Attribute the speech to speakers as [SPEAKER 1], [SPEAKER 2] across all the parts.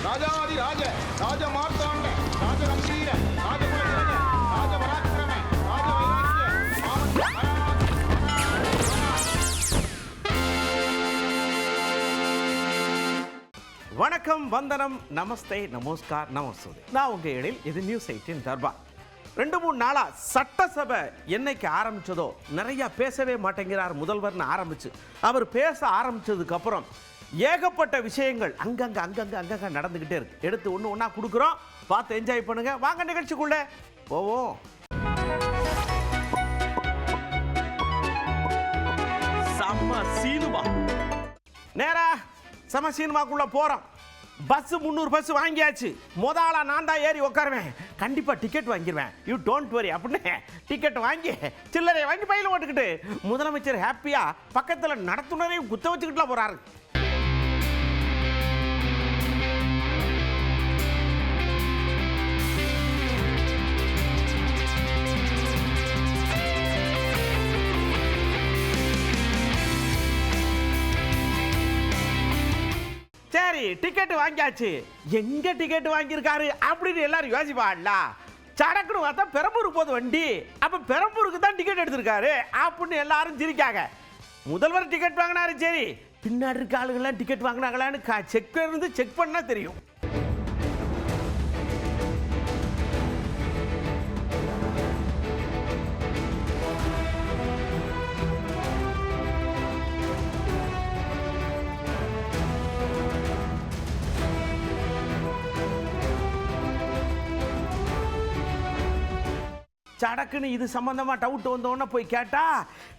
[SPEAKER 1] ராஜாதி ராஜ ராஜ மார்த்தாண்ட ராஜ கம்பீர ராஜ குலஜன ராஜ பராக்கிரம ராஜ வைராக்கிய
[SPEAKER 2] வணக்கம், வந்தனம், நமஸ்தே, நமஸ்கார், நமஸ்தே. நான் உங்க எழில். இது நியூஸ் 18 தர்பார். 2-3 நாளா சட்டசபை என்னைக்கு ஆரம்பிச்சதோ நிறைய பேசவே மாட்டேங்கிறார் முதல்வர்னு ஆரம்பிச்சு அவர் பேச ஆரம்பிச்சதுக்கு அப்புறம் ஏகப்பட்ட விஷயங்கள் அங்கங்க நடந்துகிட்டே இருக்கு. எடுத்து ஒன்று ஒன்றா கொடுக்குறோம், பார்த்து என்ஜாய் பண்ணுங்க. வாங்க நிகழ்ச்சிக்குள்ள போவோம். செம்ம சீனுமா, நேரா செம சினிமாக்குள்ள போறோம். பஸ் 300 பஸ் வாங்கியாச்சு. முதலா நான் தான் ஏறி உட்காருவேன். கண்டிப்பா டிக்கெட் வாங்கிடுவேன், யூ டோன்ட் வரி அப்படின்னு டிக்கெட் வாங்கி சில்லறை வாங்கி பையில ஓட்டுக்கிட்டு முதலமைச்சர் ஹாப்பியா பக்கத்துல நடத்துனரையும் குத்த வச்சுக்கிட்டுலாம் போறாரு. சரி, டிக்கெட் வாங்கியாச்சு. எங்க டிக்கெட் வாங்கியிருக்காரு அப்படின்னு எல்லாரும் யோசிப்பாடல. சடக்குன்னு பார்த்தா பெரம்பூருக்கு போகுது வண்டி. அப்ப பெரம்பூருக்கு தான் டிக்கெட் எடுத்திருக்காரு அப்படின்னு எல்லாரும் சிரிக்காங்க. முதல்வர் டிக்கெட் வாங்கினாரு. சரி, பின்னாடி இருக்க ஆளுங்கெல்லாம் டிக்கெட் வாங்கினாங்களான்னு செக் பண்ணா தெரியும். சடக்குன்னு இது சம்பந்தமா டவுட் வந்தோன்னா போய் கேட்டா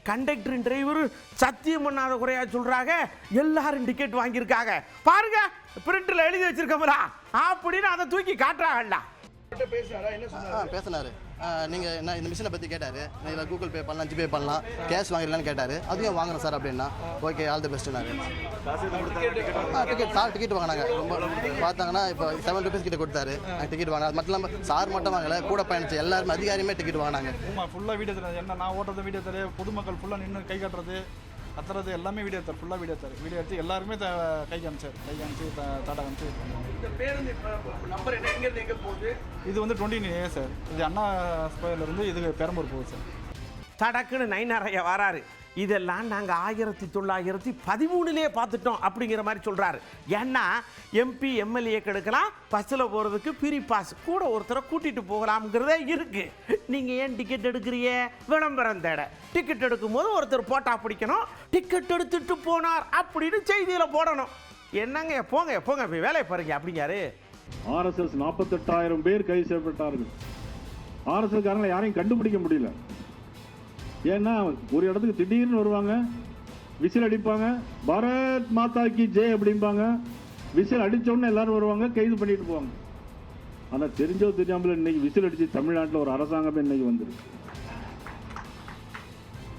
[SPEAKER 2] கண்டக்டர் டிரைவர் சத்தியம் பண்ணாத குறையா சொல்றாங்க. எல்லாரும் டிக்கெட் வாங்கியிருக்காங்க பாருங்க, பிரிண்ட்ல எழுதி வச்சிருக்கோம்ல அப்படின்னு அதை தூக்கி காட்டுறாங்கல்ல.
[SPEAKER 3] பேசினாரு. நீங்கள் என்ன இந்த மிஷினை பற்றி கேட்டார். நீங்கள் கூகுள் பே பண்ணலாம், ஜிபே பண்ணலாம், கேஷ் வாங்கிடலான்னு கேட்டார். அதையும் வாங்குறேன் சார் அப்படின்னா. ஓகே, ஆல் தி பெஸ்ட்னாரு. டிக்கெட் வாங்கினாங்க. ரொம்ப பார்த்தாங்கன்னா இப்போ 7 rupees கிட்ட கொடுத்தாரு. டிக்கெட் வாங்கினா அது மட்டும் இல்லாமல் சார் மட்டும் வாங்கலை, கூட பயணிச்சு எல்லாருமே அதிகாரியுமே டிக்கெட் வாங்கினாங்க.
[SPEAKER 4] ஃபுல்லாக வீடியோ தரேன். என்ன நான் ஓட்டுறது வீடியோ தரேன், பொதுமக்கள் ஃபுல்லாக நின்று கை காட்டுறது கத்துறது எல்லாமே வீடியோ தர, ஃபுல்லாக வீடியோ தர. வீடியோ எடுத்து எல்லாருமே கை காமிச்சு தாட்டா காமிச்சு. இது வந்து 29A சார். இது அண்ணா ஸ்கொயர்லேருந்து இது பெரம்பூர் போகுது சார்.
[SPEAKER 2] தடக்குன்னு நைனாரையா வராரு. இதெல்லாம் நாங்கள் 1913 பார்த்துட்டோம் அப்படிங்கிற மாதிரி சொல்கிறாரு. ஏன்னா MP MLA கெடுக்கலாம், பஸ்ஸில் போகிறதுக்கு ஃப்ரீ பாஸ், கூட ஒருத்தரை கூட்டிகிட்டு போகலாம்ங்கிறதே இருக்குது. நீங்கள் ஏன் டிக்கெட் எடுக்கிறீங்க? விளம்பரம் தேட. டிக்கெட் எடுக்கும் போது ஒருத்தர் போட்டா பிடிக்கணும், டிக்கெட் எடுத்துட்டு போனார் அப்படின்னு செய்தியில் போடணும். என்னங்க போங்க போய் வேலையை பாருங்க அப்படிங்காரு.
[SPEAKER 5] RSS 48,000 பேர் கைது செய்யப்பட்டார்கள். RSS காரங்களை யாரையும் கண்டுபிடிக்க முடியல. ஏன்னா ஒரு இடத்துக்கு திடீர்னு வருவாங்க, விசில் அடிப்பாங்க, பாரத் மாதா கி ஜெய் அப்படிம்பாங்க. விசில் அடித்தோடனே எல்லாரும் வருவாங்க, கைது பண்ணிட்டு போவாங்க. ஆனால் தெரிஞ்சோ தெரியாமல் இன்னைக்கு விசில் அடித்து தமிழ்நாட்டில் ஒரு அரசாங்கமே இன்னைக்கு வந்துருக்கு.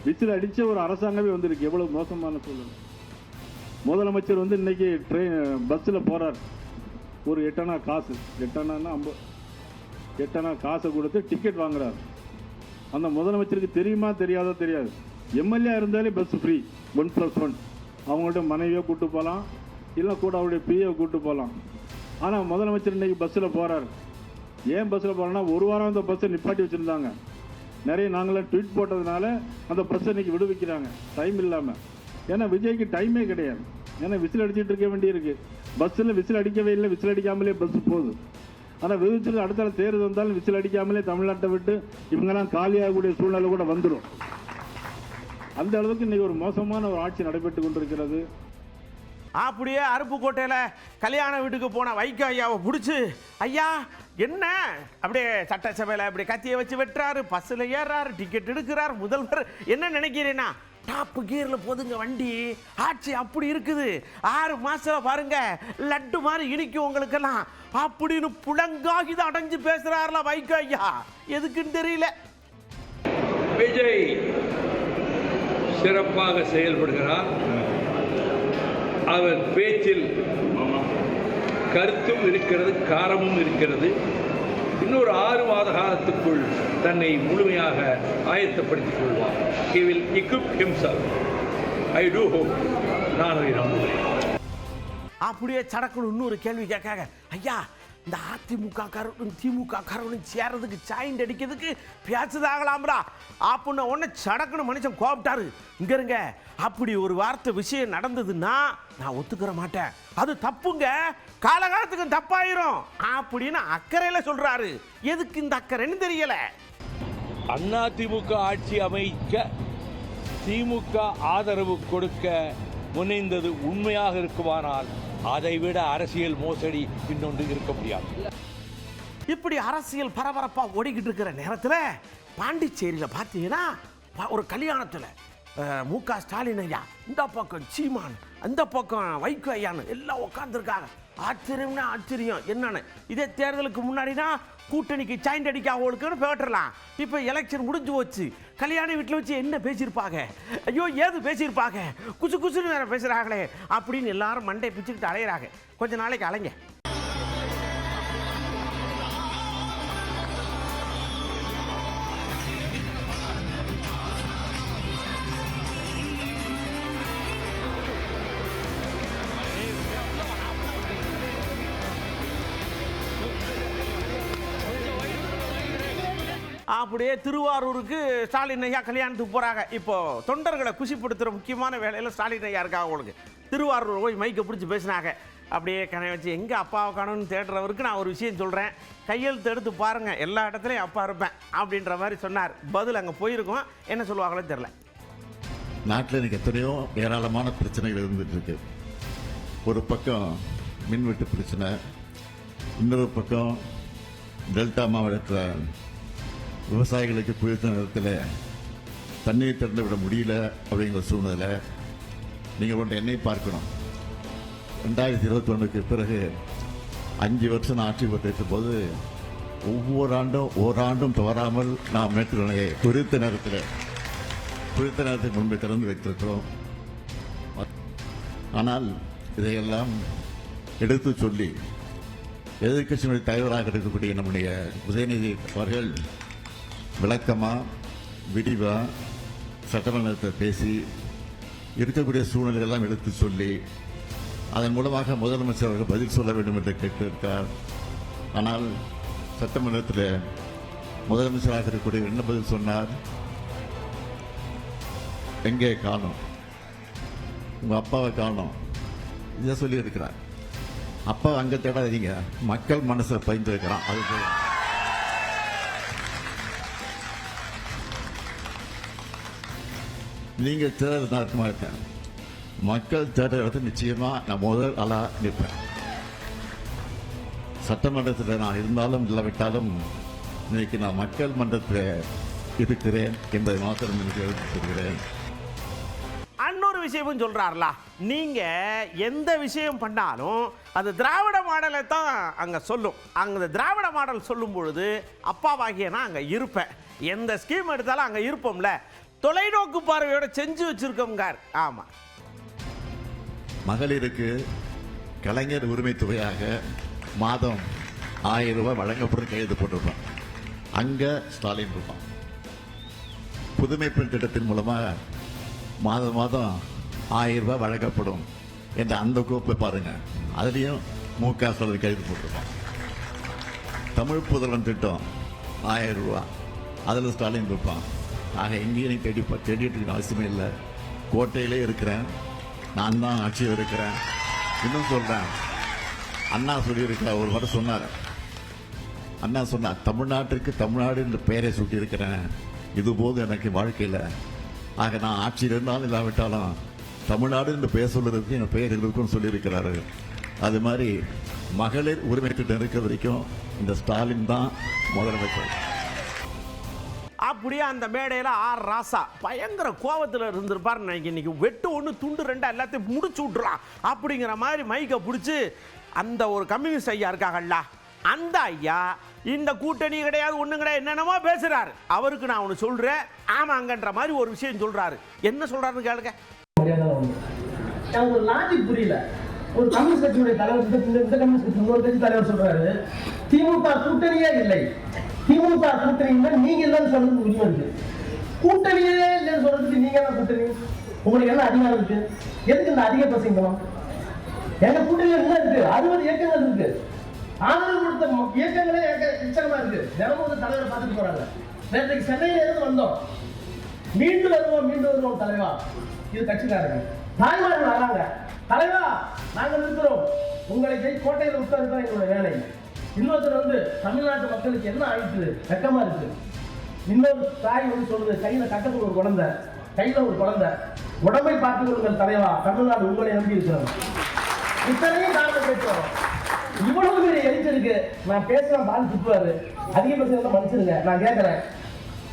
[SPEAKER 5] விசில் அடித்த ஒரு அரசாங்கமே வந்திருக்கு. எவ்வளவு மோசமான சூழ்நிலை. முதலமைச்சர் வந்து இன்னைக்கு பஸ்ஸில் போறார். ஒரு 8 அணா காசு, 8 அணான்னா 8 அணா காசை கொடுத்து டிக்கெட் வாங்குறாரு. அந்த முதலமைச்சருக்கு தெரியுமா தெரியாதோ தெரியாது. MLA இருந்தாலே பஸ் ஃப்ரீ 1+1. அவங்கள்ட்ட மனைவியோ கூட்டு போகலாம், இல்லை கூட அவருடைய பிஏ கூட்டு போகலாம். ஆனால் முதலமைச்சர் இன்னைக்கு பஸ்ஸில் போகிறார். ஏன் பஸ்ஸில் போகிறோன்னா, ஒரு வாரம் அந்த பஸ்ஸை நிப்பாட்டி வச்சுருந்தாங்க. நிறைய நாங்களாம் ட்வீட் போட்டதுனால அந்த பஸ்ஸை இன்னைக்கு விடுவிக்கிறாங்க டைம் இல்லாமல். ஏன்னா விஜய்க்கு டைமே கிடையாது. ஏன்னா விசில் அடிச்சுட்டு இருக்க வேண்டியிருக்கு. பஸ்ஸில் விசில் அடிக்கவே இல்லை, விசில் அடிக்காமலே பஸ் போகுது. ஆனால் விதிச்சிட்டு அடுத்த தேர்தல் வந்தாலும் விசில் அடிக்காமலே தமிழ்நாட்டை விட்டு இவங்கெல்லாம் காலியாகக்கூடிய சூழ்நிலை கூட வந்துடும். அந்த அளவுக்கு இன்னைக்கு ஒரு மோசமான ஒரு ஆட்சி நடைபெற்று கொண்டிருக்கிறது.
[SPEAKER 2] அப்படியே அருப்புக்கோட்டையில் கல்யாண வீட்டுக்கு போன வைகோ ஐயாவை பிடிச்சி, ஐயா என்ன அப்படியே சட்டசபையில் அப்படியே கத்தியை வச்சு வெட்டுறாரு, பஸ்ஸில் ஏறாரு, டிக்கெட் எடுக்கிறார். முதல்வர் என்ன நினைக்கிறேன்னா, டாப்பு கியரில் போதுங்க வண்டி, ஆட்சி அப்படி இருக்குது, 6 மாசத்துல பாருங்க லட்டு மாதிரி இனிக்கும் உங்களுக்கெல்லாம் அப்படின்னு புலங்காகி அடைஞ்சு பேசுறாருல வைகோ ஐயா. எதுக்குன்னு தெரியல.
[SPEAKER 6] விஜய் சிறப்பாக செயல்படுகிறார். அவர் பேச்சில் கருத்தும் இருக்கிறது, காரமும் இருக்கிறது. இன்னொரு 6 மாத காலத்துக்குள் தன்னை முழுமையாக ஆயத்தப்படுத்திக் கொள்வார். He will equip himself. I do hope. நான் அதை நம்புகிறேன்.
[SPEAKER 2] அப்படியே சடக்குன்னு இன்னொரு கேள்வி கேட்காங்க. ஐயா இந்த அதிமுக காரனும் திமுக காரனும் சேர்றதுக்கு சாயிண்ட் அடிக்கிறதுக்கு பேச்சுதாகலாம்டா அப்படின்னு உடனே சடக்குன்னு மனுஷன் கோபிட்டாரு. இங்க இருங்க, அப்படி ஒரு வார்த்தை விஷயம் நடந்ததுன்னா நான் ஒத்துக்கிற மாட்டேன், அது தப்புங்க, காலகாலத்துக்கு தப்பாயிரும் அப்படின்னு அக்கறையில சொல்றாரு. எதுக்கு இந்த அக்கறைன்னு தெரியல.
[SPEAKER 6] அதிமுக ஆட்சி அமைக்க திமுக ஆதரவு கொடுக்க முனைந்தது உண்மையாக இருக்குமானால் அதைவிட அரசியல் மோசடி இன்னொன்று இருக்க முடியாது.
[SPEAKER 2] இப்படி அரசியல் பரபரப்பா ஓடிக்கிட்டு இருக்கிற நேரத்தில் பாண்டிச்சேரியில் பார்த்தீங்கன்னா ஒரு கல்யாணத்தில் மு.க. ஸ்டாலின் ஐயா, இந்த பக்கம் சீமான், அந்த பக்கம் வைகோ ஐயான்னு எல்லாம் உட்காந்துருக்காங்க. ஆச்சரியம்னா ஆச்சரியம் என்னன்னு, இதே தேர்தலுக்கு முன்னாடினா கூட்டணிக்கு சாயிண்ட் அடிக்காவளுக்குன்னு பேட்டரலாம். இப்போ எலெக்ஷன் முடிஞ்சு போச்சு, கல்யாண வீட்டில் வச்சு என்ன பேசியிருப்பாங்க, ஐயோ ஏது பேசியிருப்பாங்க, குசு குசுன்னு வேற பேசுகிறாங்களே அப்படின்னு எல்லாரும் மண்டை பிச்சுக்கிட்டு அலையிறாங்க. கொஞ்ச நாளைக்கு அலைங்க. அப்படியே திருவாரூருக்கு ஸ்டாலின் ஐயா கல்யாணத்துக்கு போகிறாங்க. இப்போ தொண்டர்களை குஷிப்படுத்துகிற முக்கியமான வேலையில் ஸ்டாலின் ஐயா இருக்காங்க. அவங்களுக்கு திருவாரூர் போய் மைக்கை பிடிச்சி பேசினாங்க. அப்படியே கணை வச்சு எங்கே அப்பாவை காணும்னு தேடுறவருக்கு நான் ஒரு விஷயம் சொல்கிறேன், கையெழுத்து எடுத்து பாருங்கள், எல்லா இடத்துலையும் அப்பா இருப்பேன் அப்படின்ற மாதிரி சொன்னார். பதில் அங்கே போயிருக்கோம், என்ன சொல்லுவாங்களோ தெரில.
[SPEAKER 7] நாட்டில் எனக்கு எத்தனையோ ஏராளமான பிரச்சனைகள் இருந்துட்டு இருக்கு. ஒரு பக்கம் மின்வெட்டு பிரச்சனை, இன்னொரு பக்கம் டெல்டா மாவட்டத்தில் விவசாயிகளுக்கு குறித்த நேரத்தில் தண்ணீர் திறந்து விட முடியல அப்படிங்கிற சூழ்நிலை. நீங்கள் ஒன்று என்னை பார்க்கணும், 2021க்கு பிறகு 5 வருஷம் ஆட்சி பொறுத்த போது ஒவ்வொரு ஆண்டும் ஓராண்டும் தவறாமல் நாம் மேற்கு நிலையை குறித்த நேரத்துக்கு முன்பே திறந்து வைத்திருக்கிறோம். ஆனால் இதையெல்லாம் எடுத்து சொல்லி எதிர்க்கட்சியினுடைய தலைவராக இருக்கக்கூடிய நம்முடைய உதயநிதி அவர்கள் விளக்கமா விரிவா சட்டமன்றத்தை பேசி இருக்கக்கூடிய சூழ்நிலையெல்லாம் எடுத்து சொல்லி அதன் மூலமாக முதலமைச்சர் அவர்கள் பதில் சொல்ல வேண்டும் என்று கேட்டிருக்கார். ஆனால் சட்டமன்றத்தில் முதலமைச்சராக இருக்கக்கூடிய என்ன பதில் சொன்னார்? எங்கே காணோம், உங்க அப்பாவை காணோம், இதை சொல்லி இருக்கிறார். அப்பா அங்க தேடாதீங்க, மக்கள் மனசை பயந்து இருக்கிறான். அது நீங்க தேர்தல் நடத்தமா இருக்கேன், மக்கள் தேர்தல் இடத்துல நிச்சயமா நான் முதல் ஆளா நிற்பேன். சட்டமன்றத்தில் நான் இருந்தாலும் இல்லாவிட்டாலும் இன்னைக்கு நான் மக்கள் மன்றத்தில் இருக்கிறேன் என்பதை மாத்திரம் சொல்கிறேன்.
[SPEAKER 2] இன்னொரு விஷயமும் சொல்றாருல, நீங்க எந்த விஷயம் பண்ணாலும் அது திராவிட மாடலை தான் அங்க சொல்லும். அங்க திராவிட மாடல் சொல்லும் பொழுது அப்பாவாகிய நான் அங்க இருப்பேன், எந்த ஸ்கீம் எடுத்தாலும் அங்க இருப்போம்ல, தொலைநோக்கு பார்வையோட செஞ்சு வச்சிருக்கோங்க. ஆமா,
[SPEAKER 7] மகளிருக்கு கலைஞர் உரிமை தொகையாக மாதம் 1000 ரூபாய் வழங்கப்படும் கையெழுத்து போட்டிருப்பான். அங்க ஸ்டாலின் இருப்பான். புதுமை பெண் திட்டத்தின் மூலமாக மாதம் மாதம் 1000 ரூபாய் வழங்கப்படும் என்ற அந்த கோப்பை பாருங்க, அதுலேயும் மு.க. ஸ்டாலின் கைது போட்டிருப்பான். தமிழ் புதல்வன் திட்டம் 1000 ரூபாய், அதில் ஸ்டாலின் இருப்பான். ஆக எங்கேயும் தேடிட்டு இருக்க அவசியமே இல்லை, கோட்டையிலே இருக்கிறேன், நான் தான் ஆட்சியில் இருக்கிறேன். இன்னும் சொல்றேன், அண்ணா சொல்லியிருக்க ஒரு முறை சொன்னார், அண்ணா சொன்னார், தமிழ்நாட்டிற்கு தமிழ்நாடு என்ற பெயரை சூட்டி இருக்கிறேன், இது போது எனக்கு வாழ்க்கையில். ஆக நான் ஆட்சியில் இருந்தாலும் இல்லாவிட்டாலும் தமிழ்நாடு என்று பெயர் சொல்றதுக்கு என் பெயர் இருக்குன்னு சொல்லியிருக்கிறாரு. அது மாதிரி மகளிர் உரிமை திட்டம் இருக்க வரைக்கும் இந்த ஸ்டாலின் தான் முதலமைச்சர்.
[SPEAKER 2] அப்படியே அந்த மேடையில் ஆர் ராசா பயங்கர கோபத்தில் இருந்திருப்பார். இன்னைக்கு வெட்டு ஒன்று துண்டு 2 எல்லாத்தையும் முடிச்சு விட்டுலாம் அப்படிங்கிற மாதிரி மைக்கை பிடிச்சி அந்த ஒரு கம்யூனிஸ்ட் ஐயா இருக்காங்கல்ல, அந்த ஐயா இந்த கூட்டணி கிடையாது ஒன்றும் கிடையாது என்னென்னமோ பேசுறாரு. அவருக்கு நான் ஒன்று சொல்றேன், ஆமாங்கன்ற மாதிரி ஒரு விஷயம் சொல்றாரு. என்ன சொல்றாருன்னு கேளுங்க.
[SPEAKER 8] எனக்கு ஒரு லாஜிக் புரியல. ஒரு கம்யூனிஸ்ட் கட்சியுடைய தலைவர், இந்த கம்யூனிஸ்ட் கட்சி இன்னொரு கட்சி தலைவர் சொல்றாரு திமுக கூட்டணியே இல்லை, திமுக கூட்டணி நீங்க இல்லைன்னு சொல்றதுக்கு உரிமை இருக்கு, கூட்டணியே இல்லைன்னு சொல்றதுக்கு நீங்க என்ன கூட்டணி, உங்களுக்கு என்ன அதிகாரம் இருக்கு, எதுக்கு இந்த அதிக பிரசங்கம்? எங்க கூட்டணியில என்ன இருக்கு? 60 இயக்கங்கள் இருக்கு, ஆதரவு கொடுத்த இயக்கங்களே எனக்கு நிச்சயமா இருக்கு. தினமும் வந்து தலைவரை பார்த்துட்டு போறாங்க. நேற்றைக்கு சென்னையில இருந்து வந்தோம், மீண்டும் வருவோம் தலைவா. இது கட்சிக்காரங்க தாய்மார்கள் வராங்க, தலைவா நாங்கள் இருக்கிறோம், உங்களை கோட்டையில் உட்கார்ந்து எங்களுடைய வேலை. இன்னொருத்தர் வந்து தமிழ்நாட்டு மக்களுக்கு என்ன ஆயிடுச்சு, வெக்கமா இருக்கு. இன்னொரு தாய் வந்து சொல்லுது, கையில கட்டத்துக்கு ஒரு குழந்தை, கையில ஒரு குழந்தை, உடம்பை பார்த்து கொள்ளுங்கள் தலைவா, தமிழ்நாடு உங்களை நம்பி இருக்கிறோம். இத்தனையும் காரணம் பேசுவோம். இவ்வளவு பெரிய எரிச்சிருக்கு. நான் பேசுறேன், பால் சுற்றுவாரு, அதிகபட்சம் மன்னிச்சிருங்க. நான் கேட்கிறேன்,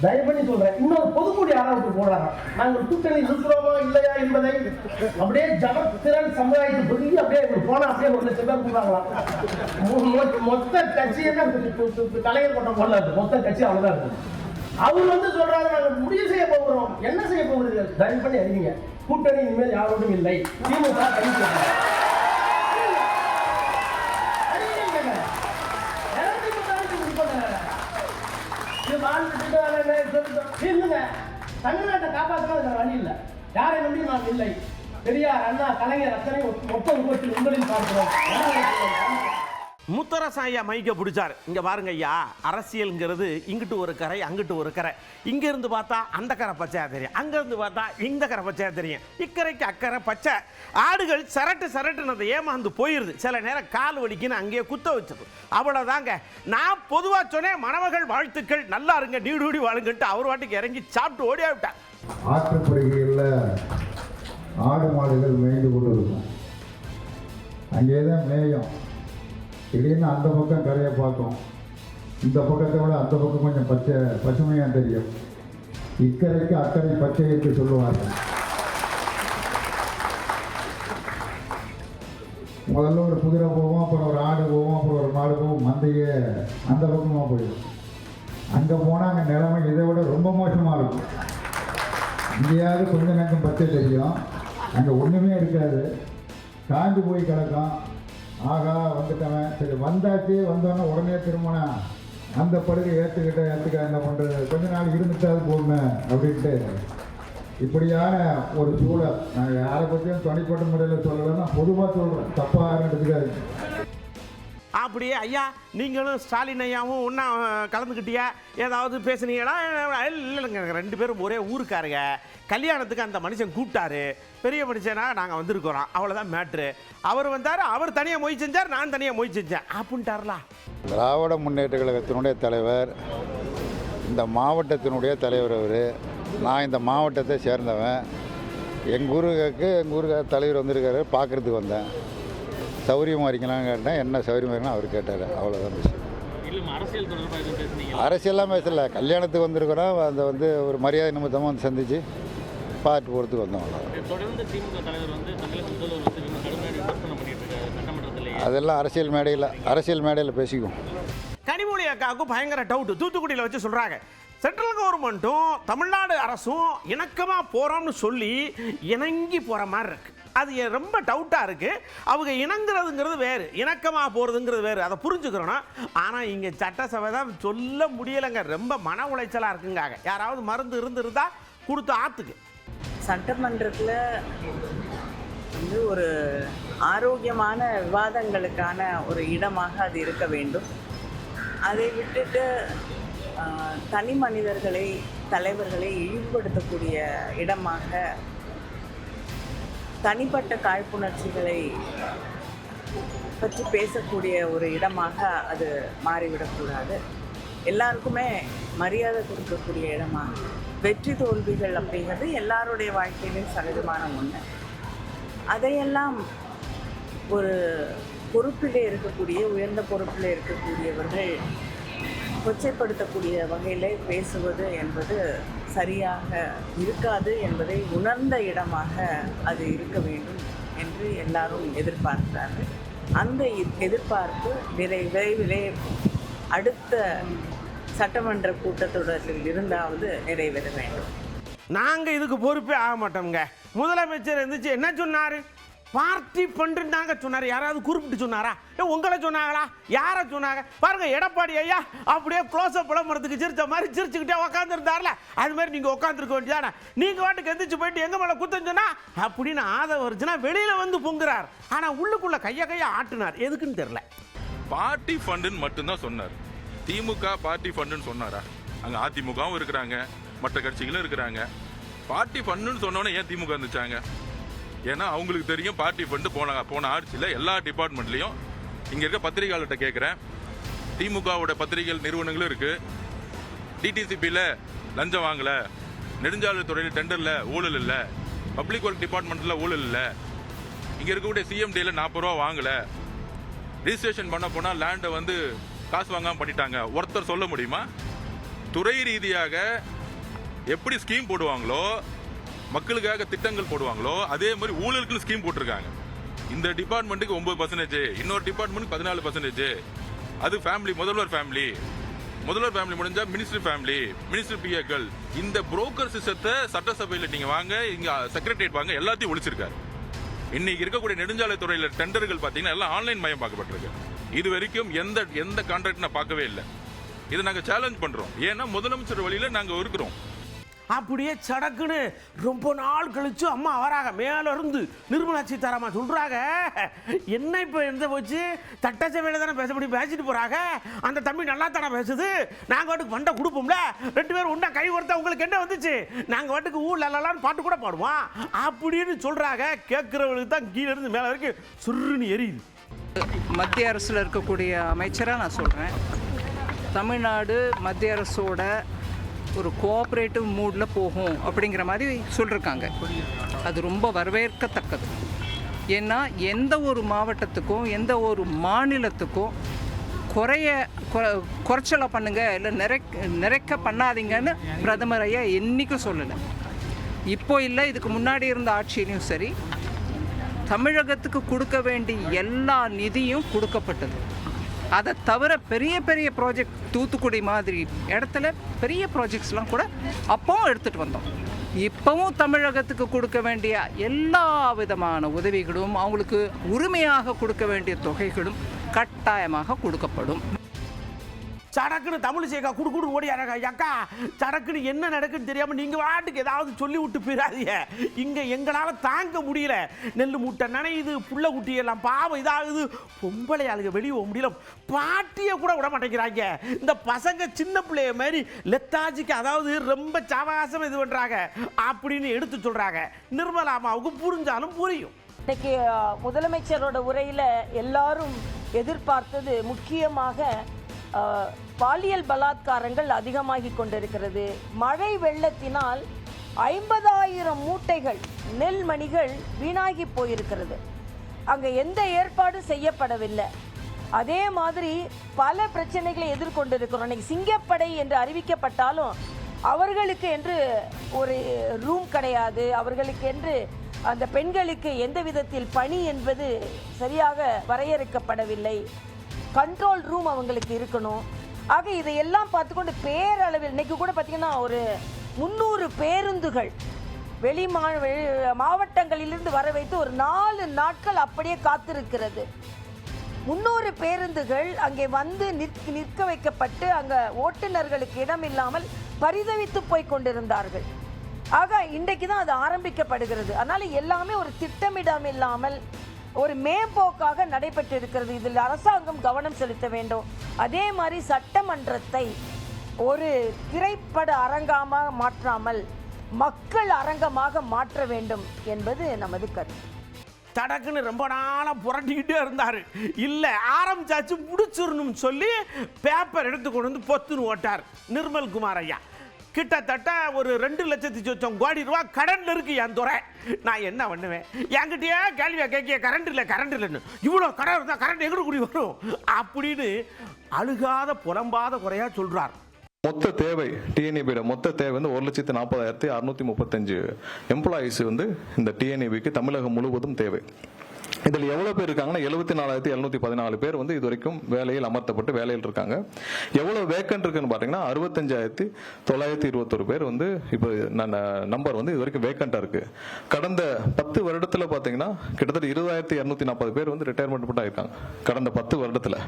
[SPEAKER 8] தயவு பண்ணி சொல்றேன், இன்னொரு பொதுக்கூடி ஆராய்ச்சி போடுறாங்க. நாங்கள் கூட்டணி இருக்கிறோமா இல்லையா என்பதை அப்படியே ஜனத்திறன் சமுதாயத்தை சொல்லி அப்படியே போனா அப்படியே 1 லட்சம் பேர் கூடுறாங்களாம். மொத்த கட்சியை கலைஞர் கொண்ட போல இருக்கு, மொத்த கட்சி அவ்வளவுதான் இருக்கு. அவர் வந்து சொல்றாங்க, நாங்கள் முடிவு செய்ய போகிறோம். என்ன செய்ய போகிறீர்கள்? தயவு பண்ணி அறிவிங்க, கூட்டணி இனிமேல் யாரோடும் இல்லை. திமுக தமிழ்நாட்டை காப்பாற்ற வழி இல்லை. யாரை நம்பி நான் இல்லை. பெரியார், அண்ணா, கலைஞர் அத்தனை மொத்த உருவத்தில் உங்களில் பார்க்கிறோம்.
[SPEAKER 2] முத்தரசன் ஐயா மைக்க பிடிச்சார். இங்க பாருங்க ஐயா, அரசியல்ங்கிறது இங்கிட்டு ஒரு கரை அங்கிட்டு ஒரு கரை. இங்க இருந்து பார்த்தா அந்த கரை பச்சையா தெரியும், அங்க இருந்து பார்த்தா இந்த கரை பச்சையா தெரியும். இக்கரைக்கு அக்கறை பச்சை. ஆடுகள் சரட்டுன்னு ஏமாந்து போயிருது. சில நேரம் கால் வலிக்குன்னு அங்கேயே குத்த வச்சது. அவ்வளவுதாங்க. நான் பொதுவா சொன்னேன், மணமகள் வாழ்த்துக்கள், நல்லா இருங்க, நீடூடி வாழுங்கட்டு அவர் வாட்டுக்கு இறங்கி சாப்பிட்டு ஓடியா விட்டார்.
[SPEAKER 9] ஆற்றுப்படுகையில் ஆடு மாடுகள் மேய்ந்து கொண்டு இருக்கும். அங்கேதான் மேயும். திடீர்னு அந்த பக்கம் கரையை பார்க்கும், இந்த பக்கத்தை விட அந்த பக்கம் கொஞ்சம் பசுமையாக தெரியும். இக்கரைக்கு அக்கறை பச்சை என்று சொல்லுவார்கள். முதல்ல ஒரு குதிரை போவோம், அப்புறம் ஒரு ஆடு போவோம், அப்புறம் ஒரு மாடு போவோம். மந்தையே அந்த பக்கமாக போயிடும். அங்கே போனால் அங்கே நிலைமை இதை விட ரொம்ப மோசமாக இருக்கும். இங்கேயாவது கொஞ்சம் நேரம் பச்சை தெரியும், அங்கே ஒன்றுமே இருக்காது, காய்ந்து போய் கிடக்கும். ஆகா வந்துட்டவன், சரி வந்தாச்சு, வந்தோன்னே உடனே திரும்பினேன், அந்த படுகை ஏற்றுக்க என்ன பண்ணுறது, கொஞ்ச நாள் இருந்துட்டாது போடணும் அப்படின்ட்டு இப்படியான ஒரு சூழல். நான் யாரை பற்றியும் தனிப்பட்ட முறையில் சொல்லலைன்னா பொதுவாக சொல்கிறேன், தப்பாக எடுத்துக்காது.
[SPEAKER 2] அப்படியே ஐயா நீங்களும் ஸ்டாலின் ஐயாவும் ஒன்றா கலந்துக்கிட்டியா, ஏதாவது பேசுனீங்களா? இல்லைங்க, 2 பேரும் ஒரே ஊருக்காருங்க. கல்யாணத்துக்கு அந்த மனுஷன் கூப்பிட்டாரு, பெரிய மனுஷனா நாங்கள் வந்திருக்கிறோம், அவ்வளோதான் மேட்ரு. அவர் வந்தார், அவர் தனியாக மொய் செஞ்சார், நான் தனியாக மொய் செஞ்சேன் அப்படின்ட்டார்லாம்.
[SPEAKER 9] திராவிட முன்னேற்ற கழகத்தினுடைய தலைவர், இந்த மாவட்டத்தினுடைய தலைவர் அவர். நான் இந்த மாவட்டத்தை சேர்ந்தவன். எங்கள் ஊருக்கு தலைவர் வந்திருக்காரு, பார்க்குறதுக்கு வந்தேன். சௌரியமாக இருக்கலாம்னு கேட்டேன், என்ன சௌரியமாக இருக்குன்னு அவர் கேட்டார், அவ்வளோதான் விஷயம். அரசியல்லாம் பேசல, கல்யாணத்துக்கு வந்திருக்கிறோம். அந்த வந்து ஒரு மரியாதை நிமித்தமாக வந்து சந்தித்து பார்த்து போகிறதுக்கு வந்தோம். அதெல்லாம் அரசியல் மேடையில் பேசிக்குவோம்.
[SPEAKER 2] கனிமொழி அக்காவுக்கும் பயங்கர டவுட் தூத்துக்குடியில் வச்சு சொல்கிறாங்க. சென்ட்ரல் கவர்மெண்ட்டும் தமிழ்நாடு அரசும் இணக்கமாக போகிறோம்னு சொல்லி இணங்கி போகிற மாதிரி இருக்குது. அது ரொம்ப டவுட்டாக இருக்குது. அவங்க இணங்குறதுங்கிறது வேறு, இணக்கமாக போகிறதுங்கிறது வேறு, அதை புரிஞ்சுக்கிறோன்னா. ஆனால் இங்கே சட்டசபை தான் சொல்ல முடியலைங்க, ரொம்ப மன உளைச்சலாக இருக்குங்காங்க. யாராவது மருந்து இருந்தால் கொடுத்து ஆற்றுக்கு.
[SPEAKER 10] சட்டமன்றத்தில் வந்து ஒரு ஆரோக்கியமான விவாதங்களுக்கான ஒரு இடமாக அது இருக்க வேண்டும். அதை விட்டுட்டு தனி மனிதர்களை, தலைவர்களை இழிவுபடுத்தக்கூடிய இடமாக, தனிப்பட்ட காழ்ப்புணர்ச்சிகளை பற்றி பேசக்கூடிய ஒரு இடமாக அது மாறிவிடக்கூடாது. எல்லாருக்குமே மரியாதை கொடுக்கக்கூடிய இடமாக, வெற்றி தோல்விகள் அப்படிங்கிறது எல்லாருடைய வாழ்க்கையிலும் சகஜமான ஒன்று. அதையெல்லாம் ஒரு பொறுப்பிலே இருக்கக்கூடிய, உயர்ந்த பொறுப்பில் இருக்கக்கூடியவர்கள் கொச்சைப்படுத்தக்கூடிய வகையில் பேசுவது என்பது சரியாக இருக்காது என்பதை உணர்ந்த இடமாக அது இருக்க வேண்டும் என்று எல்லாரும் எதிர்பார்க்கிறார்கள். அந்த எதிர்பார்ப்பு விரைவிலே அடுத்த சட்டமன்ற கூட்டத்தொடரில் இருந்தாவது நிறைவேற வேண்டும்.
[SPEAKER 2] நாங்கள் இதுக்கு பொறுப்பே ஆக மாட்டோம்ங்க. முதலமைச்சர் இருந்துச்சு என்ன சொன்னார்? பார்ட்டி பண்ணுறாங்க சொன்னார். யாராவது குறிப்பிட்டு சொன்னாரா? உங்களை சொன்னாங்களா? யாரை சொன்னாங்க? பாருங்க, எடப்பாடி ஐயா அப்படியே க்ளோஸ்அப் விளம்பரத்துக்கு சிரிச்ச மாதிரி சிரிச்சுக்கிட்டே உட்காந்துருந்தார்ல, அது மாதிரி நீங்கள் உட்காந்துருக்க வேண்டியதானே. நீங்கள் வாட்டுக்கு எந்திரிச்சு போயிட்டு எங்கள் மேலே குத்தம் சொன்னா அப்படின்னு ஆதவ வருச்சுன்னா வெளியில் வந்து பொங்குறார். ஆனால் உள்ளுக்குள்ளே கையை ஆட்டினார். எதுக்குன்னு தெரில.
[SPEAKER 11] பார்ட்டி ஃபண்டுன்னு மட்டும்தான் சொன்னார். திமுக பார்ட்டி ஃபண்டுன்னு சொன்னாரா? அங்கே அதிமுகவும் இருக்கிறாங்க, மற்ற கட்சிகளும் இருக்கிறாங்க. பார்ட்டி ஃபண்டுன்னு சொன்னோன்னே ஏன் திமுக இருந்துச்சாங்க? ஏன்னா அவங்களுக்கு தெரியும் பார்ட்டி ஃபண்டு போன ஆட்சியில் எல்லா டிபார்ட்மெண்ட்லேயும். இங்கே இருக்க பத்திரிகையாளர்கிட்ட கேட்குறேன், திமுகவோட பத்திரிகை நிறுவனங்களும் இருக்குது. டிடிசிபியில் லஞ்சம் வாங்கலை, நெடுஞ்சாலைத்துறையில் டெண்டரில் ஊழல் இல்லை, பப்ளிக் ஒர்க் டிபார்ட்மெண்ட்டில் ஊழல் இல்லை, இங்கே இருக்கக்கூடிய சிஎம்டியில் 40 ரூபா வாங்கலை, ரிஜிஸ்ட்ரேஷன் பண்ண போனால் லேண்டை வந்து காசு வாங்காமல் பண்ணிட்டாங்க. ஒருத்தர் சொல்ல முடியுமா? துறை ரீதியாக எப்படி ஸ்கீம் போடுவாங்களோ, மக்களுக்காக திட்டங்கள் போடுவாங்களோ, அதே மாதிரி ஊழலுக்கு ஸ்கீம் போட்டிருக்காங்க. இந்த டிபார்ட்மெண்ட்டுக்கு 9%, இன்னொரு டிபார்ட்மெண்ட்டுக்கு 14%. அது ஃபேமிலி, முதல்வர் ஃபேமிலி முடிஞ்சா மினிஸ்டர் ஃபேமிலி, மினிஸ்டர் பிஏக்கள். இந்த புரோக்கர் சிஸ்டத்தை சட்டசபையில் நீங்க வாங்க, இங்க செக்ரட்டரியேட் வாங்க, எல்லாத்தையும் ஒழிச்சிருக்காரு. இன்னைக்கு இருக்கக்கூடிய நெடுஞ்சாலை துறையில டெண்டர்கள் பாத்தீங்கன்னா எல்லாம் ஆன்லைன் மயம் பார்க்கப்பட்டிருக்கு. இது வரைக்கும் எந்த கான்ட்ராக்ட் நான் பார்க்கவே இல்லை. இதை நாங்க சேலஞ்ச் பண்றோம். ஏன்னா முதலமைச்சர் வழியில நாங்க இருக்கிறோம்.
[SPEAKER 2] அப்படியே சடக்குன்னு ரொம்ப நாள் கழிச்சு அம்மா வராங்க மேல இருந்து. நிர்மலா சீதாராமன் சொல்றாங்க, என்ன இப்ப எந்த போச்சு, சட்டசபையில தானே பேசிட்டு போறாங்க, அந்த தம்பி நல்லா தானே பேசுது, நாங்க வாட்டுக்கு வண்டை கொடுப்போம்ல, 2 பேரும் ஒன்றா கை கொடுத்தா உங்களுக்கு என்ன வந்துச்சு, நாங்க வாட்டுக்கு ஊழலான்னு பாட்டு கூட பாடுவோம் அப்படின்னு சொல்றாங்க. கேட்கிறவங்களுக்கு தான் கீழே இருந்து மேல வரைக்கும் சுருன்னு எரியுது.
[SPEAKER 12] மத்திய அரசில் இருக்கக்கூடிய அமைச்சராக நான் சொல்கிறேன், தமிழ்நாடு மத்திய அரசோட ஒரு கோஆப்ரேட்டிவ் மூடில் போகும் அப்படிங்கிற மாதிரி சொல்லியிருக்காங்க. அது ரொம்ப வரவேற்கத்தக்கது. ஏன்னா எந்த ஒரு மாவட்டத்துக்கும் எந்த ஒரு மாநிலத்துக்கும் குறைச்சலை பண்ணுங்க, இல்லை நிறைக்க பண்ணாதீங்கன்னு பிரதமர் ஐயா என்றைக்கும் சொல்லலை. இப்போ இல்லை, இதுக்கு முன்னாடி இருந்த ஆட்சியிலையும் சரி, தமிழகத்துக்கு கொடுக்க வேண்டிய எல்லா நிதியும் கொடுக்கப்பட்டது. அதை தவிர பெரிய பெரிய ப்ராஜெக்ட், தூத்துக்குடி மாதிரி இடத்துல பெரிய ப்ராஜெக்ட்ஸ்லாம் கூட அப்பவும் எடுத்துகிட்டு வந்தோம். இப்போவும் தமிழகத்துக்கு கொடுக்க வேண்டிய எல்லா விதமான உதவிகளும், அவங்களுக்கு உரிமையாக கொடுக்க வேண்டிய தொகைகளும் கட்டாயமாக கொடுக்கப்படும்.
[SPEAKER 2] சடக்குன்னு தமிழ் சேக்கா குடு ஓடியாரங்க. அக்கா சடக்குன்னு என்ன நடக்குன்னு தெரியாம நீங்க வாட்டுக்கு ஏதாவது சொல்லி விட்டு போயிடாதீங்க. இங்க எங்களால தாங்க முடியல. நெல் மூட்டை நனையுது, புள்ள குட்டி எல்லாம் பாவம் இதாகுது, பொம்பளை ஆளுங்க வெளியே போக முடியல, பாட்டிய கூட விட மாட்டேங்கிறாங்க. இந்த பசங்க சின்ன பிள்ளைய மாதிரி லெத்தாஜிக்கு, அதாவது ரொம்ப சாவகாசம் இது பண்றாங்க அப்படின்னு எடுத்து சொல்றாங்க. நிர்மலா அம்மாவுக்கு புரிஞ்சாலும் புரியும்.
[SPEAKER 13] இன்னைக்கு முதலமைச்சரோட உரையில எல்லாரும் எதிர்பார்த்தது முக்கியமாக பாலியல் பலாத்காரங்கள் அதிகமாகி கொண்டிருக்கிறது. மழை வெள்ளத்தினால் 50,000 மூட்டைகள் நெல்மணிகள் வீணாகி போயிருக்கிறது. அங்கே எந்த ஏற்பாடும் செய்யப்படவில்லை. அதே மாதிரி பல பிரச்சனைகளை எதிர்கொண்டிருக்கிறோம். இன்னைக்கு சிங்கப்படை என்று அறிவிக்கப்பட்டாலும் அவர்களுக்கு என்று ஒரு ரூம் கிடையாது, அவர்களுக்கு என்று அந்த பெண்களுக்கு எந்த விதத்தில் பணி என்பது சரியாக வரையறுக்கப்படவில்லை. கண்ட்ரோல் ரூம் அவங்களுக்கு இருக்கணும். ஆக இதையெல்லாம் பார்த்துக்கொண்டு பேரளவில் இன்னைக்கு கூட பார்த்தீங்கன்னா ஒரு 300 பேருந்துகள் மாவட்டங்களிலிருந்து வர வைத்து ஒரு 4 நாட்கள் அப்படியே காத்திருக்கிறது. 300 பேருந்துகள் அங்கே வந்து நிற்க வைக்கப்பட்டு அங்கே ஓட்டுநர்களுக்கு இடம் இல்லாமல் பரிதவித்து போய் கொண்டிருந்தார்கள். ஆக இன்றைக்கு தான் அது ஆரம்பிக்கப்படுகிறது. அதனால எல்லாமே ஒரு திட்டமிடம் இல்லாமல் ஒரு மேம்போக்காக நடைபெற்றிருக்கிறது. இதில் அரசாங்கம் கவனம் செலுத்த வேண்டும். அதே மாதிரி சட்டமன்றத்தை ஒரு திரைப்பட அரங்கமாக மாற்றாமல் மக்கள் அரங்கமாக மாற்ற வேண்டும் என்பது நமது கருத்து.
[SPEAKER 2] தடக்குன்னு ரொம்ப நாளாக புரட்டிக்கிட்டே இருந்தார். இல்லை ஆரம்பிச்சாச்சு முடிச்சிடணும்னு சொல்லி பேப்பர் எடுத்து கொண்டு வந்து பொத்துன்னு ஓட்டார் நிர்மல்குமார் ஐயா. கிட்டத்தட்ட ஒரு 2,00,000 கோடி ரூபா கரண்ட் இருக்கு என் துறை. நான் என்ன பண்ணுவேன், என்கிட்டயே கேள்வியா கேட்க கரண்ட் இல்லைன்னு, இவ்வளோ கடன் இருந்தால் கரண்ட் எங்கே கூடி வரும் அப்படின்னு அழுகாத புலம்பாத குறையா சொல்றார்.
[SPEAKER 14] மொத்த தேவை டிஎன்ஏபியோட மொத்த தேவை வந்து 1,40,635 எம்ப்ளாயிஸ் வந்து இந்த டிஎன்ஏபிக்கு தமிழகம் முழுவதும் தேவை. இதில் எவ்வளோ பேர் இருக்காங்கன்னா 74,714 பேர் வந்து இது வரைக்கும் வேலையில் அமர்த்தப்பட்டு வேலையில் இருக்காங்க. எவ்வளோ வேக்கன்ட் இருக்குன்னு பார்த்தீங்கன்னா 65,921 பேர் வந்து இப்போ நம்பர் வந்து இது வரைக்கும் வேக்கண்டாக இருக்கு. கடந்த 10 வருடத்தில் பார்த்தீங்கன்னா கிட்டத்தட்ட 20,240 பேர் வந்து ரிட்டையர்மெண்ட் ஆகிருக்காங்க கடந்த 10 வருடத்தில்.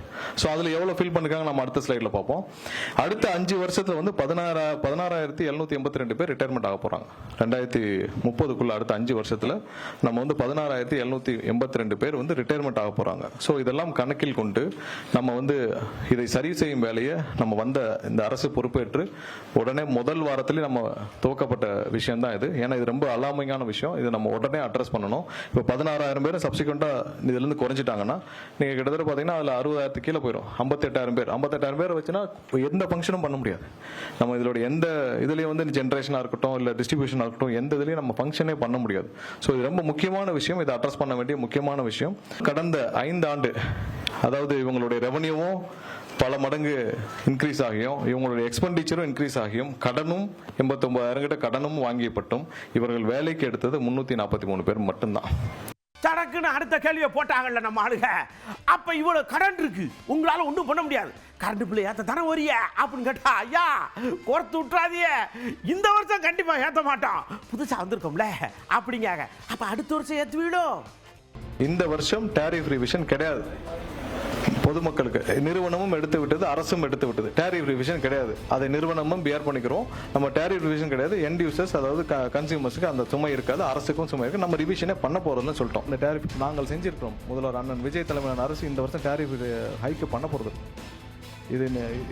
[SPEAKER 14] ஸோ அதில் எவ்வளோ ஃபில் பண்ணிருக்காங்க நம்ம அடுத்த ஸ்லைடில் பார்ப்போம். அடுத்த 5 வருஷத்தில் வந்து 16,782 பேர் ரிட்டையர்மெண்ட் ஆக போகிறாங்க. 2030க்குள்ள அடுத்த 5 வருஷத்தில் நம்ம வந்து 16,782 32 பேர் வந்து ரிட்டையர்மெண்ட் ஆக போகிறாங்க. ஸோ இதெல்லாம் கணக்கில் கொண்டு நம்ம வந்து இதை சரி செய்யும் வேலையை நம்ம வந்த இந்த அரசு பொறுப்பேற்று உடனே முதல் வாரத்திலே நம்ம துவக்கப்பட்ட விஷயம் தான் இது. ஏன்னா இது ரொம்ப அலாமிங்கான விஷயம். இதை நம்ம உடனே அட்ரஸ் பண்ணணும். இப்போ 16,000 பேர் சப்சிக்வெண்ட்டாக இதுலேருந்து குறைஞ்சிட்டாங்கன்னா நீங்கள் கிட்டத்தட்ட பார்த்தீங்கன்னா அதில் 60,000 கீழே போயிடும். 58,000 பேர் வச்சுன்னா எந்த ஃபங்க்ஷனும் பண்ண முடியாது. நம்ம இதோட எந்த இதுலேயும் வந்து ஜென்ரேஷனாக இருக்கட்டும் இல்லை டிஸ்ட்ரிபியூஷனாக இருக்கட்டும் எந்த இதுலேயும் நம்ம ஃபங்க்ஷனே பண்ண முடியாது. ஸோ இது ரொம்ப முக்கியமான விஷயம். இதை அட்ரஸ் பண்ண வேண்டிய முக்கியமான விஷயம். கடந்த 5 ஆண்டு அதாவது இவங்களுடைய ரெவன்யூவும் பல மடங்கு இன்க்ரீஸ் ஆகியும் இவங்களுடைய எக்ஸ்பெண்டிச்சரும் இன்க்ரீஸ் ஆகியும் கடனும் 89,000 கிட்ட கடனும் வாங்கியப்பட்டும் இவர்கள் வேலைக்கு எடுத்தது 343 பேர் மட்டும்தான்.
[SPEAKER 2] சடக்குன்னு அடுத்த கேள்வியை போட்டாங்கல்ல நம்ம ஆளுங்க. அப்ப இவ்வளவு கடன் இருக்கு, உங்களால ஒன்றும் பண்ண முடியாது, கரண்ட் பிள்ளை ஏத்த தானே வரிய அப்படின்னு கேட்டா, ஐயா கோர்த்து விட்டுறாதிய, இந்த வருஷம் கண்டிப்பா ஏத்த மாட்டோம், புதுசா வந்திருக்கோம்ல அப்படிங்காங்க. அப்ப அடுத்த வருஷம் ஏத்துவீடும்.
[SPEAKER 14] இந்த வருஷம் டேரிஃப் ரிவிஷன் கிடையாது. பொதுமக்களுக்கு நிறுவனமும் எடுத்து விட்டது, அரசும் எடுத்து விட்டது. டேரிஃப் ரிவிஷன் கிடையாது. அதை நிறுவனமும் பியர் பண்ணிக்கிறோம். நம்ம டேரிஃப் ரிவிஷன் கிடையாது. எண்ட் யூசர்ஸ் அதாவது கன்சியூமர்ஸுக்கு அந்த சுமை இருக்காது, அரசுக்கும் சுமை இருக்கு. நம்ம ரிவிஷனே பண்ண போறதுன்னு சொல்லிட்டோம். இந்த டேரிஃப் நாங்கள் செஞ்சிருக்கிறோம். முதல்வர் அண்ணன் விஜய் தலைமையிலான அரசு இந்த வருஷம் டேரிஃப் ஹைக் பண்ண போறது. இது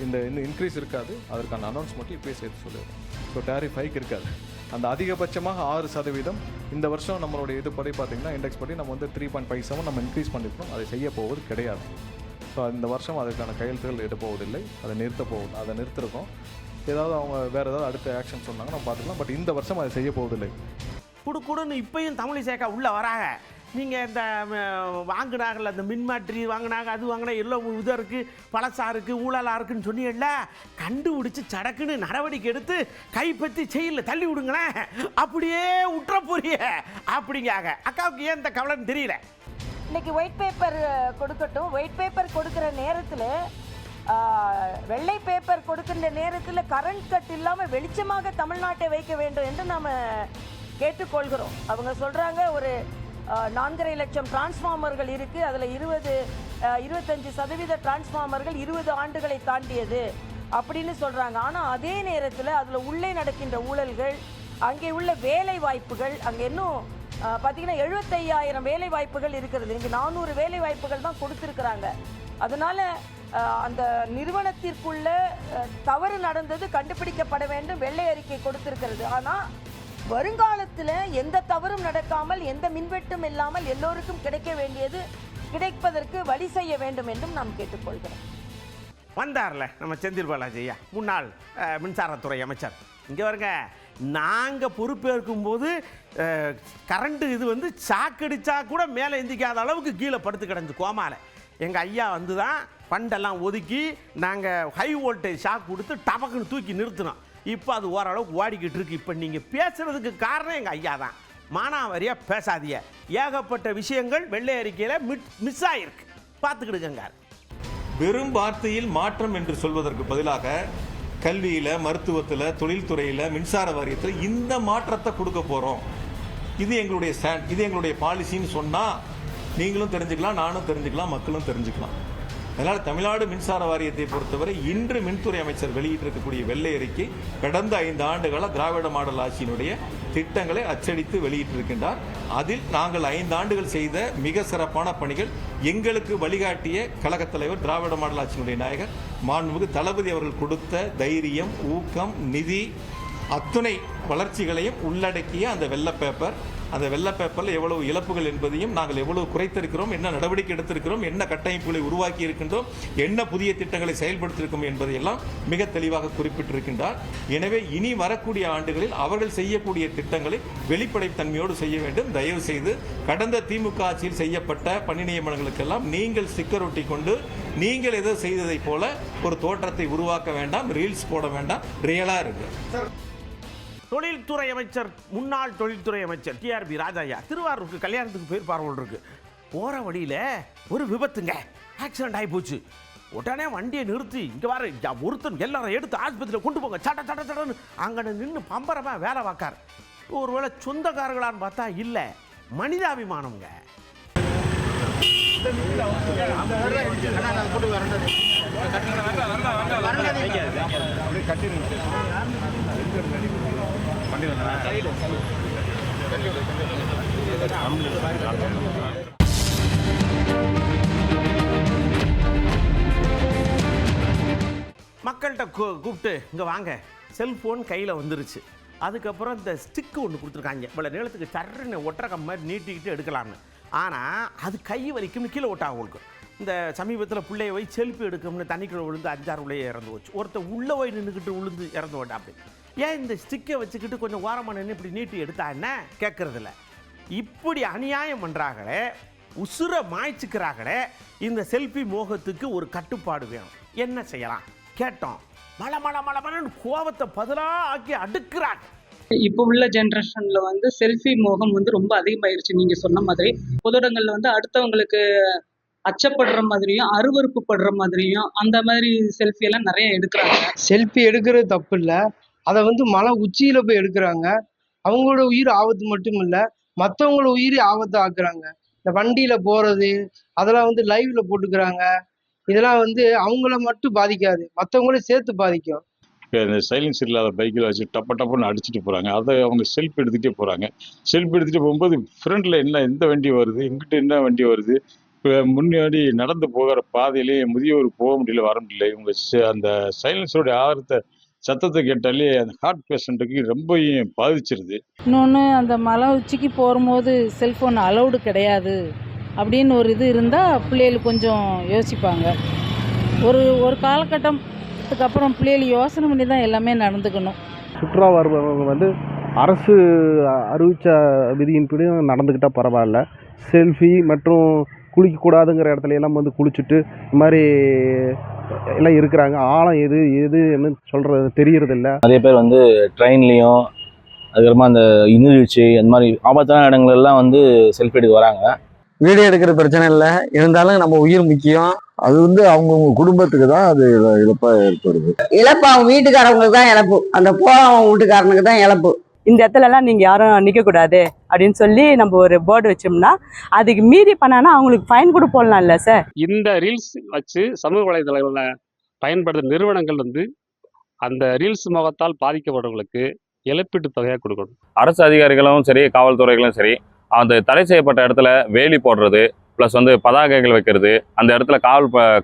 [SPEAKER 14] இந்த இன்க்ரீஸ் இருக்காது. அதற்கான அனௌன்ஸ்மெண்ட் இப்போயே சேர்த்து சொல்லிடுறோம். ஸோ டேரிஃப் ஹைக் இருக்காது. அந்த அதிகபட்சமாக 6% இந்த வருஷம் நம்மளுடைய இது படி பார்த்தீங்கன்னா இண்டெக்ஸ் படி நம்ம வந்து 3.57 நம்ம இன்க்ரீஸ் பண்ணியிருக்கோம். அதை செய்ய போவது கிடையாது. ஸோ இந்த வருஷம் அதுக்கான கையெழுத்துகள் எடுப்போவதில்லை. அதை நிறுத்திருக்கோம். ஏதாவது அவங்க வேறு ஏதாவது அடுத்த ஆக்ஷன் சொன்னாங்க நம்ம பார்த்துக்கலாம். பட் இந்த வருஷம் அதை செய்ய போவதில்லை.
[SPEAKER 2] குடுன்னு இப்பயும் தமிழிசேக்கா உள்ள வராங்க. நீங்கள் இந்த வாங்கினாங்கல்ல, இந்த மின்மாற்றி வாங்கினாங்க, அது வாங்கினா எல்லாம் இதாக இருக்குது, பழசா இருக்குது, ஊழலாக இருக்குன்னு சொன்னீங்கல்ல, கண்டுபிடிச்சி சடக்குன்னு நடவடிக்கை எடுத்து கைப்பற்றி செயலில் தள்ளி விடுங்களேன், அப்படியே விட்டுற போறிய அப்படிங்காங்க. அக்காவுக்கு ஏன் இந்த கவலைன்னு தெரியல.
[SPEAKER 13] இன்னைக்கு ஒயிட் பேப்பர் கொடுக்கட்டும். ஒயிட் பேப்பர் கொடுக்குற நேரத்தில், வெள்ளை பேப்பர் கொடுக்கின்ற நேரத்தில் கரண்ட் கட் இல்லாமல் வெளிச்சமாக தமிழ்நாட்டை வைக்க வேண்டும் என்று நாம் கேட்டுக்கொள்கிறோம். அவங்க சொல்கிறாங்க ஒரு 4.5 லட்சம் டிரான்ஸ்ஃபார்மர்கள் இருக்குது, அதில் 25% டிரான்ஸ்ஃபார்மர்கள் 20 ஆண்டுகளை தாண்டியது அப்படின்னு சொல்கிறாங்க. ஆனால் அதே நேரத்தில் அதில் உள்ளே நடக்கின்ற ஊழல்கள், அங்கே உள்ள வேலை வாய்ப்புகள், அங்கே இன்னும் பார்த்தீங்கன்னா 75,000 வேலை வாய்ப்புகள் இருக்கிறது. இங்கே 400 வேலை வாய்ப்புகள் தான் கொடுத்துருக்குறாங்க. அதனால் அந்த நிறுவனத்திற்குள்ள தவறு நடந்தது கண்டுபிடிக்கப்பட வேண்டும், வெள்ளை அறிக்கை கொடுத்திருக்கிறது. ஆனால் வருங்காலத்தில் எந்த தவறும் நடக்காமல், எந்த மின்வெட்டும் இல்லாமல் எல்லோருக்கும் கிடைக்க வேண்டியது கிடைப்பதற்கு வழி செய்ய வேண்டும் என்றும் நாம் கேட்டுக்கொள்கிறோம்.
[SPEAKER 2] வந்தார்ல நம்ம செந்தில் பாலாஜி ஐயா, முன்னாள் மின்சாரத்துறை அமைச்சர். இங்கே வருங்க, நாங்கள் பொறுப்பேற்கும் போது கரண்ட்டு இது வந்து சாக்கடிச்சா கூட மேலே எந்திக்காத அளவுக்கு கீழே படுத்து கிடந்து கோமால. எங்கள் ஐயா வந்து தான் ஃபண்டெல்லாம் ஒதுக்கி நாங்கள் ஹை வோல்டேஜ் ஷாக் கொடுத்து டபக்குன்னு தூக்கி நிறுத்தினோம். இப்போ அது ஓரளவுக்கு ஓடிக்கிட்டு இருக்கு. இப்போ நீங்கள் பேசுகிறதுக்கு காரணம் எங்கள் ஐயா தான். மானாவாரியாக பேசாதீங்க. ஏகப்பட்ட விஷயங்கள் வெள்ளை அறிக்கையில் மிஸ் ஆகிருக்கு, பார்த்துக்கிடுங்க.
[SPEAKER 15] வெறும் வார்த்தையில் மாற்றம் என்று சொல்வதற்கு பதிலாக கல்வியில், மருத்துவத்தில், தொழில்துறையில், மின்சார வாரியத்தில் இந்த மாற்றத்தை கொடுக்க போகிறோம், இது எங்களுடைய ஸ்டாண்ட், இது எங்களுடைய பாலிசின்னு சொன்னால் நீங்களும் தெரிஞ்சுக்கலாம், நானும் தெரிஞ்சுக்கலாம், மக்களும் தெரிஞ்சுக்கலாம். அதனால் தமிழ்நாடு மின்சார வாரியத்தை பொறுத்தவரை இன்று மின்துறை அமைச்சர் வெளியிட்டிருக்கக்கூடிய வெள்ளை அறிக்கை கடந்த 5 ஆண்டுகால திராவிட மாடல் ஆட்சியினுடைய திட்டங்களை அச்சடித்து வெளியிட்டிருக்கின்றார். அதில் நாங்கள் 5 ஆண்டுகள் செய்த மிக சிறப்பான பணிகள், எங்களுக்கு வழிகாட்டிய கழகத் தலைவர், திராவிட மாடல் ஆட்சியினுடைய நாயகர் மாண்புமிகு தளபதி அவர்கள் கொடுத்த தைரியம், ஊக்கம், நிதி, அத்துணை வளர்ச்சிகளையும் உள்ளடக்கிய அந்த வெள்ளை பேப்பர், அந்த வெள்ளை பேப்பரில் எவ்வளவு இழப்புகள் என்பதையும், நாங்கள் எவ்வளவு குறைத்திருக்கிறோம், என்ன நடவடிக்கை எடுத்திருக்கிறோம், என்ன கட்டமைப்புகளை உருவாக்கி இருக்கின்றோம், என்ன புதிய திட்டங்களை செயல்படுத்தியிருக்கோம் என்பதையெல்லாம் மிக தெளிவாக குறிப்பிட்டிருக்கின்றார். எனவே இனி வரக்கூடிய ஆண்டுகளில் அவர்கள் செய்யக்கூடிய திட்டங்களை வெளிப்படைத்தன்மையோடு செய்ய வேண்டும். தயவு செய்து கடந்த திமுக ஆட்சியில் செய்யப்பட்ட பணி நியமனங்களுக்கெல்லாம் நீங்கள் ஸ்டிக்கர் ஒட்டி கொண்டு நீங்கள் ஏதோ செய்ததை போல ஒரு தோற்றத்தை உருவாக்க வேண்டாம், ரீல்ஸ் போட வேண்டாம், ரியலா இருக்கு.
[SPEAKER 2] தொழில்துறை அமைச்சர், முன்னாள் தொழில்துறை அமைச்சர் டிஆர்பி ராஜாயா திருவாரூருக்கு கல்யாணத்துக்கு போயிருப்பார் இருக்கு. போகிற வழியில் ஒரு விபத்துங்க, ஆக்சிடென்ட் ஆகி போச்சு. உடனே வண்டியை நிறுத்தி இங்கே வர ஒருத்தன் எல்லாரும் எடுத்து ஆஸ்பத்திரியில் கொண்டு போங்க, சடன்னு அங்கே நின்று பம்பரமாக வேலை பார்க்கார். ஒருவேளை சொந்தக்காரர்களான்னு பார்த்தா இல்லை, மனிதாபிமானம்ங்க.
[SPEAKER 1] கட்டி
[SPEAKER 2] மக்கள்கிட்ட கூப்பிட்டு இங்கே வாங்க, செல்ஃபோன் கையில் வந்துருச்சு. அதுக்கப்புறம் இந்த ஸ்டிக்கு ஒன்று கொடுத்துருக்காங்க, இவ்வளோ நீளத்துக்கு சர்ன்னு ஒட்டரகம் மாதிரி நீட்டிக்கிட்டு எடுக்கலாம்னு. ஆனால் அது கை வலிக்கும்னு கீழே ஓட்டா அவங்களுக்கு. இந்த சமீபத்தில் பிள்ளைய போய் செல்ஃபி எடுக்கும்னு தண்ணிக்குள்ளே விழுந்து 5-6 உள்ளே இறந்து போச்சு. ஒருத்தர் உள்ளே போய் நின்றுக்கிட்டு விழுந்து இறந்து போட்டா. அப்படி ஏன் இந்த ஸ்டிக்கை வச்சுக்கிட்டு கொஞ்சம் ஓரமாக நின்று இப்படி நீட்டி எடுத்தா என்ன கேட்கறதில்ல. இப்படி அநியாயம் பண்ணுறாங்களே, உசுரை மாய்ச்சிக்கிறாங்களே. இந்த செல்ஃபி மோகத்துக்கு ஒரு கட்டுப்பாடு வேணும். என்ன செய்யலாம் கேட்டோம். மழை கோபத்தை பதிலாக ஆக்கி அடுக்கிறாங்க.
[SPEAKER 16] இப்போ உள்ள ஜென்ரேஷன்ல வந்து செல்ஃபி மோகம் வந்து ரொம்ப அதிகமாயிருச்சு. நீங்க சொன்ன மாதிரி பொது இடங்கள்ல வந்து அடுத்தவங்களுக்கு அச்சப்படுற மாதிரியும் அருவருப்பு படுற மாதிரியும் அந்த மாதிரி செல்ஃபி எல்லாம் நிறைய எடுக்கிறாங்க.
[SPEAKER 8] செல்ஃபி எடுக்கிறது தப்பு இல்லை, அதை வந்து மலை உச்சியில போய் எடுக்கிறாங்க. அவங்களோட உயிர் ஆபத்து மட்டும் இல்லை, மற்றவங்களோட உயிரை ஆபத்து ஆக்குறாங்க. இந்த வண்டியில போறது அதெல்லாம் வந்து லைவ்ல போட்டுக்கிறாங்க. இதெல்லாம் வந்து அவங்கள மட்டும் பாதிக்காது, மற்றவங்களையும் சேர்த்து பாதிக்கும்.
[SPEAKER 5] இந்த சைலன்ஸ் இல்லாத பைக்கில் வச்சு டப்புன்னு அடிச்சுட்டு போகிறாங்க. அதை அவங்க செல்ஃபி எடுத்துகிட்டே போகிறாங்க. செல்ஃபி எடுத்துகிட்டு போகும்போது ஃப்ரண்டில் எந்த வண்டி வருது, எங்கிட்ட என்ன வண்டி வருது, இப்போ முன்னாடி நடந்து போகிற பாதையிலே முதியோர் போக முடியல, வர முடியல. இவங்க அந்த சைலன்ஸோடைய ஆரத்தை சத்தத்தை கேட்டாலே அந்த ஹார்ட் பேஷண்ட்டுக்கு ரொம்ப பாதிச்சிருது.
[SPEAKER 16] இன்னொன்று, அந்த மலை உச்சிக்கு போகும்போது செல்ஃபோன் அலௌடு கிடையாது அப்படின்னு ஒரு இது இருந்தால் பிள்ளைகள் கொஞ்சம் யோசிப்பாங்க. ஒரு காலகட்டத்துக்கு அப்புறம் பிள்ளைகள் யோசனை பண்ணி தான் எல்லாமே நடந்துக்கணும்.
[SPEAKER 17] சுற்றுலா வருபவங்க வந்து அரசு அறிவித்த விதியின்படி நடந்துக்கிட்டால் பரவாயில்ல. செல்ஃபி மற்றும் குளிக்கக்கூடாதுங்கிற இடத்துல எல்லாம் வந்து குளிச்சுட்டு இந்த மாதிரி எல்லாம் இருக்கிறாங்க. ஆழம் எதுன்னு சொல்கிறது தெரியறதில்ல.
[SPEAKER 18] நிறைய பேர் வந்து ட்ரெயின்லேயும் அதுக்கப்புறமா அந்த நீர்வீழ்ச்சி அந்த மாதிரி ஆபத்தான இடங்கள்லாம் வந்து செல்ஃபி எடுக்க வராங்க.
[SPEAKER 8] வீடியோ எடுக்கிறது பிரச்சனை இல்லை, இருந்தாலும் நம்ம உயிர் முக்கியம்.
[SPEAKER 9] அது வந்து அவங்கவுங்க குடும்பத்துக்கு தான் அது இழப்பாக ஏற்படுது.
[SPEAKER 10] இழப்பு அவங்க வீட்டுக்காரவங்களுக்கு தான் இழப்பு, அந்த போறவங்க வீட்டுக்காரனுக்கு தான் இழப்பு. இந்த இடத்துலலாம் நீங்கள் யாரும் நிற்கக்கூடாது அப்படின்னு சொல்லி நம்ம ஒரு போர்டு வச்சோம்னா அதுக்கு மீறி பண்ணானா அவங்களுக்கு ஃபைன் கூட போடலாம் இல்லை சார்.
[SPEAKER 5] இந்த ரீல்ஸ் வச்சு சமூக வலைதளங்களில் பயன்படுத்துகிற நிறுவனங்கள் வந்து அந்த ரீல்ஸ் முகத்தால் பாதிக்கப்பட்டவங்களுக்கு இழப்பீட்டு தொகையாக கொடுக்கணும்.
[SPEAKER 18] அரசு அதிகாரிகளும் சரி, காவல்துறைகளும் சரி, அந்த தடை செய்யப்பட்ட இடத்துல வேலி போடுறது, ப்ளஸ் வந்து பதாகைகள் வைக்கிறது, அந்த இடத்துல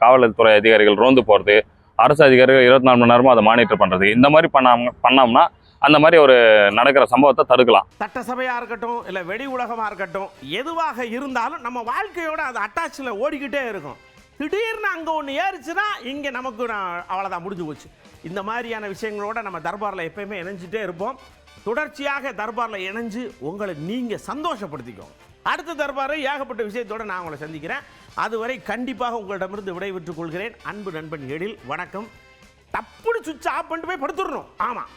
[SPEAKER 18] காவல்துறை அதிகாரிகள் ரோந்து போகிறது, அரசு அதிகாரிகள் 24 மணி நேரமும் அதை மானிட்டர் பண்ணுறது, இந்த மாதிரி பண்ணோம்னா அந்த மாதிரி ஒரு நடக்கிற சம்பவத்தை தடுக்கலாம்.
[SPEAKER 2] சட்டசபையாக இருக்கட்டும், இல்லை வெளி உலகமாக இருக்கட்டும், எதுவாக இருந்தாலும் நம்ம வாழ்க்கையோட அது அட்டாச்சில் ஓடிக்கிட்டே இருக்கும். திடீர்னு அங்கே ஒன்று ஏறிச்சுன்னா இங்கே நமக்கு அவ்வளோதான், முடிஞ்சு போச்சு. இந்த மாதிரியான விஷயங்களோட நம்ம தர்பாரில் எப்பயுமே இணைஞ்சிட்டே இருப்போம். தொடர்ச்சியாக தர்பாரில் இணைஞ்சு உங்களை நீங்கள் சந்தோஷப்படுத்திக்கோங்க. அடுத்த தர்பாரை ஏகப்பட்ட விஷயத்தோடு நான் உங்களை சந்திக்கிறேன். அதுவரை கண்டிப்பாக உங்களிடமிருந்து விடைபெற்றுக் கொள்கிறேன். அன்பு நண்பன் எழில். வணக்கம். டப்புனு சுவிட்ச் ஆஃப் பண்ணிட்டு போய் படுத்துடணும். ஆமாம்.